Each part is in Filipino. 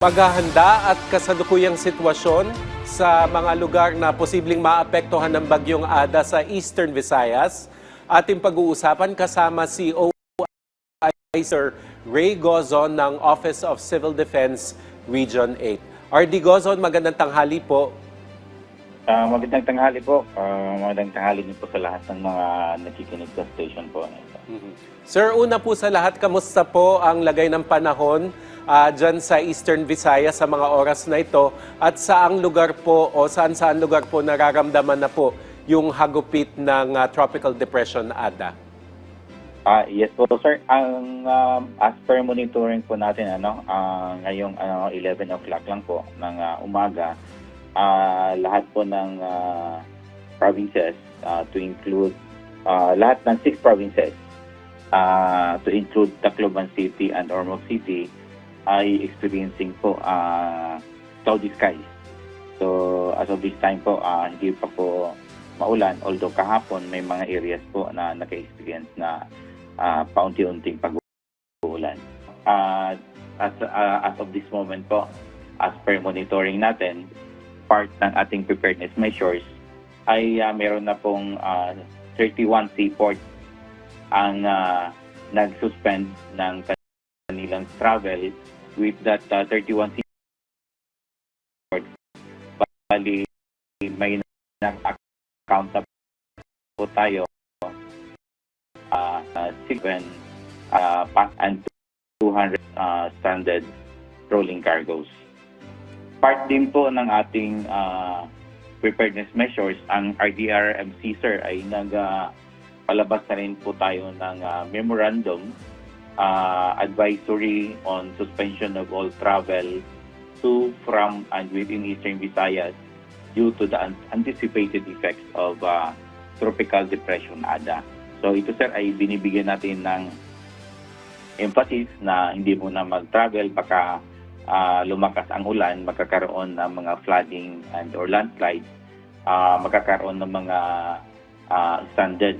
Paghahanda at kasalukuyang sitwasyon sa mga lugar na posibleng maapektuhan ng bagyong Ada sa Eastern Visayas. Ating pag-uusapan kasama si OIC Sir Ray Gozon ng Office of Civil Defense Region 8. RD Gozon, magandang tanghali po. Magandang tanghali po. Magandang tanghali din po sa lahat ng mga nakikinig sa station po. Sir, una po sa lahat, kamusta po ang lagay ng panahon dyan sa Eastern Visayas sa mga oras na ito? At saang lugar po o saan lugar po nararamdaman na po yung hagupit ng Tropical Depression Ada? Yes po, sir. Ang as per monitoring po natin, ngayong 11 o'clock lang po ng umaga, lahat po ng provinces to include lahat ng 6 provinces to include Tacloban City and Ormoc City ay experiencing po cloudy skies. So as of this time po, hindi pa po maulan, although kahapon may mga areas po na naka-experience na paunti-unting pag-uulan. As of this moment po, as per monitoring natin, part ng ating preparedness measures ay meron na pong 31 seaports ang nag-suspend ng kanilang travel. With that 31 seaports, bali may nag-account na po tayo 6 and 200 stranded rolling cargoes. Part din po ng ating preparedness measures, ang RDRMC, sir, ay palabas na rin po tayo ng memorandum advisory on suspension of all travel to, from, and within Eastern Visayas due to the anticipated effects of Tropical Depression Ada. So ito, sir, ay binibigyan natin ng emphasis na hindi muna mag-travel, baka lumakas ang ulan, magkakaroon ng mga flooding and or landslides, magkakaroon ng mga stranded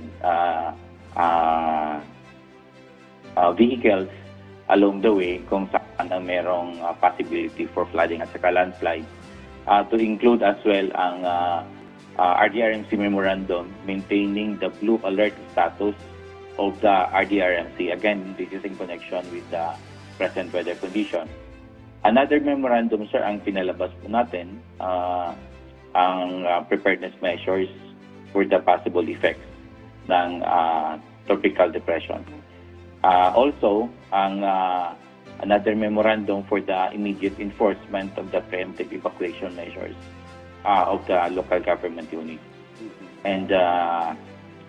vehicles along the way kung saan na merong possibility for flooding at saka landslide. To include as well ang RDRMC memorandum maintaining the blue alert status of the RDRMC. Again, this is in connection with the present weather condition. Another memorandum, sir, ang pinalabas po natin, ang preparedness measures for the possible effects ng tropical depression. Also, ang another memorandum for the immediate enforcement of the preemptive evacuation measures of the local government units. And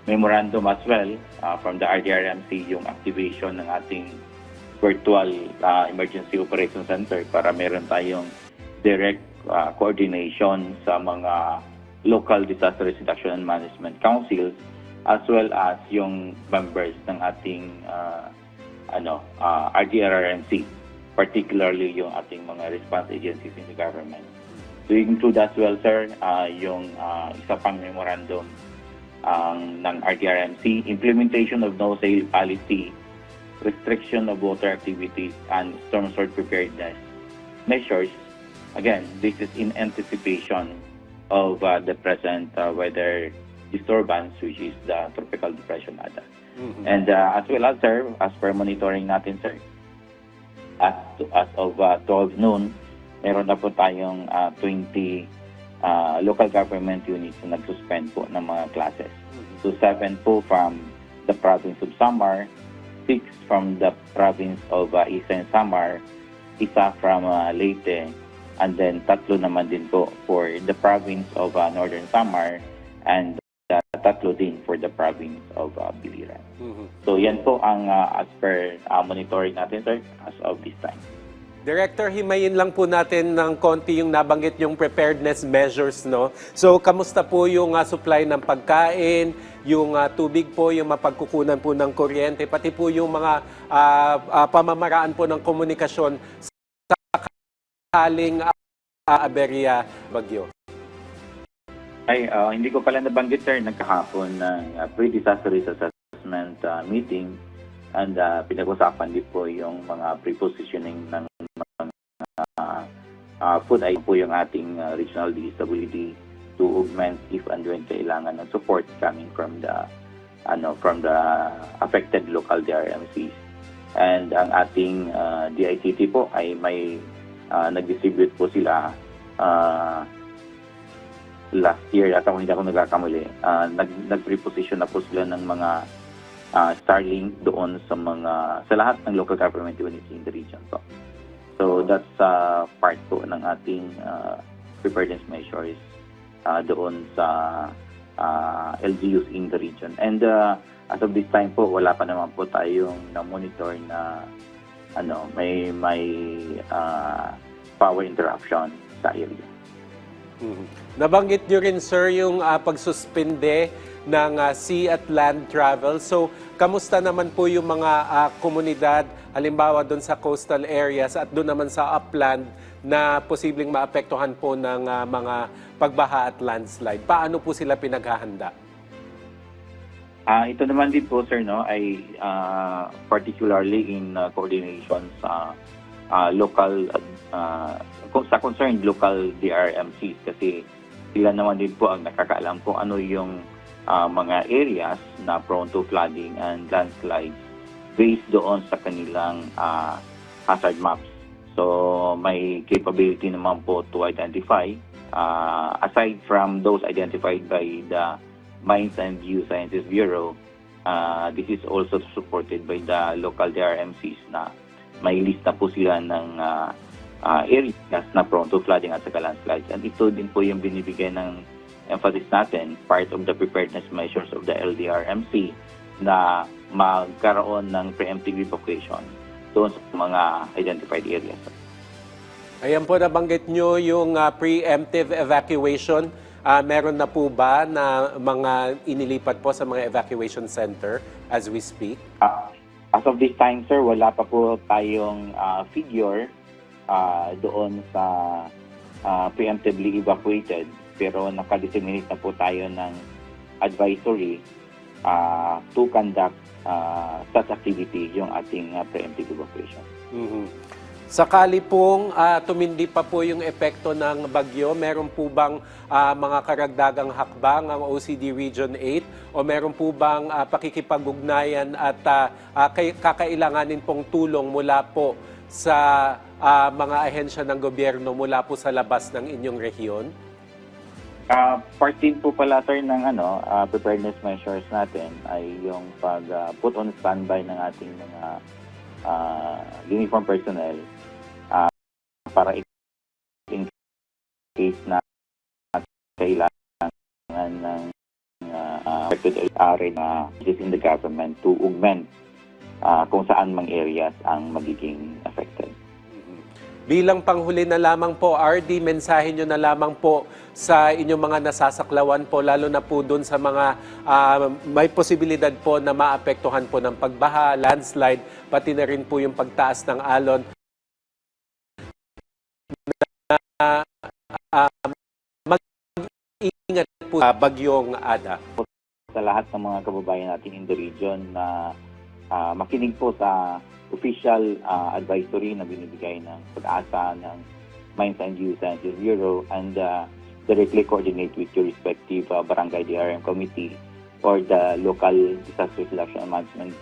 memorandum as well from the RDRMC, yung activation ng ating virtual emergency operation center para meron tayong direct coordination sa mga local disaster reduction and management councils, as well as yung members ng ating RDRMC, particularly yung ating mga response agencies in the government. To include as well, sir, yung isa pang memorandum ng RDRMC, implementation of no-sail policy, restriction of water activities, and storm surge preparedness measures. Again, this is in anticipation of the present weather disturbance, which is the Tropical Depression Ada. And as well as, sir, as per monitoring natin, sir, as of 12 noon, meron na po tayong 20 local government units na nag-suspend po ng mga classes. So 7 po from the province of Samar, 6 from the province of Eastern Samar, isa from Leyte, and then 3 naman din po for the province of Northern Samar, and 3 din for the province of Biliran. So yan po ang as per monitoring natin, sir, as of this time. Director, himayin lang po natin ng konti yung nabanggit yung preparedness measures, no? So, kamusta po yung supply ng pagkain, yung tubig po, yung mapagkukunan po ng kuryente, pati po yung mga pamamaraan po ng komunikasyon sa sakaling aberya bagyo? Hindi ko pala nabanggit, sir, nagkahapon ng pre-disaster risk assessment meeting, and pinag-usapan din po yung mga pre-positioning ng food ay po yung ating regional DSWD to augment if and when kailangan ng support coming from the affected local DRMCs. And ang ating DICT po ay may nag-distribute po sila last year, yata kung hindi ako nagkakamali, nag-reposition na po sila ng mga Starlink doon sa lahat ng local government units in the region po. So that's part po ng ating preparedness measures doon sa LGUs in the region. And as of this time po, wala pa naman po tayong na-monitor na may power interruption sa area. Nabanggit nyo rin, sir, yung pagsuspinde ng sea at land travel. So, kamusta naman po yung mga komunidad, halimbawa doon sa coastal areas at doon naman sa upland na posibleng maapektuhan po ng mga pagbaha at landslide? Paano po sila pinaghahanda? Ito naman din po, sir, ay particularly in coordination sa local sa concerned local DRMCs, kasi sila naman din po ang nakakaalam kung ano yung mga areas na prone to flooding and landslides based doon sa kanilang hazard maps. So may capability naman po to identify, aside from those identified by the Mines and Geosciences Bureau, this is also supported by the local DRMCs na may lista po sila ng areas na prone to flooding at saka landslides. And ito din po yung binibigay ng emphasis natin, part of the preparedness measures of the LDRMC, na magkaroon ng preemptive evacuation doon sa mga identified areas. Ayan po, nabanggit nyo yung preemptive evacuation. Meron na po ba na mga inilipat po sa mga evacuation center as we speak? As of this time, sir, wala pa po tayong figure doon sa preemptively evacuated, pero naka-disseminate na po tayo ng advisory to conduct such activity, yung ating preemptive evacuation. Sakali pong tumindi pa po yung epekto ng bagyo, meron po bang mga karagdagang hakbang ang OCD Region 8 o meron po bang pakikipag-ugnayan at kakailanganin pong tulong mula po sa mga ahensya ng gobyerno mula po sa labas ng inyong rehiyon? Part din po pala, sir, ng preparedness measures natin ay yung put on standby ng ating mga uniform personnel para in case na kailangan ng affected area na in the government to augment kung saan mang areas ang magiging affected. Bilang panghuli na lamang po, RD, mensahe nyo na lamang po sa inyong mga nasasaklawan po, lalo na po doon sa mga may posibilidad po na maapektuhan po ng pagbaha, landslide, pati na rin po yung pagtaas ng alon. Mag-ingat po sa bagyong Ada. Sa lahat ng mga kababayan natin in the region na makinig po sa official advisory na binibigay ng Pag-asa, ng Mines and Geosciences Bureau, and directly coordinate with your respective barangay DRM committee or the local Disaster Selection and Management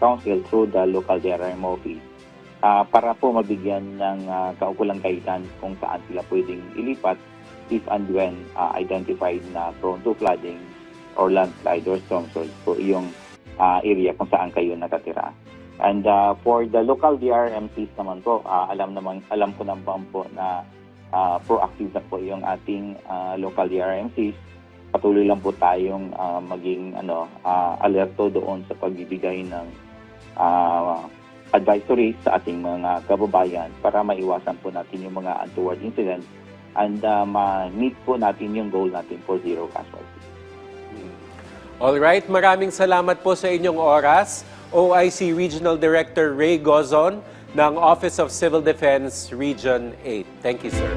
Council through the local DRM office para po mabigyan ng kaukulang guidance kung saan sila pwedeng ilipat if and when identified na prone to flooding or landslide or storm surge po yung area kung saan kayo nakatira. And for the local DRMCs naman po, alam ko naman po na proactive na po yung ating local DRMCs. Patuloy lang po tayong maging alerto doon sa pagbibigay ng advisories sa ating mga kababayan para maiwasan po natin yung mga untoward incidents and ma-meet po natin yung goal natin for zero casualties. Alright, maraming salamat po sa inyong oras. OIC Regional Director Ray Gozon ng Office of Civil Defense Region 8. Thank you, sir.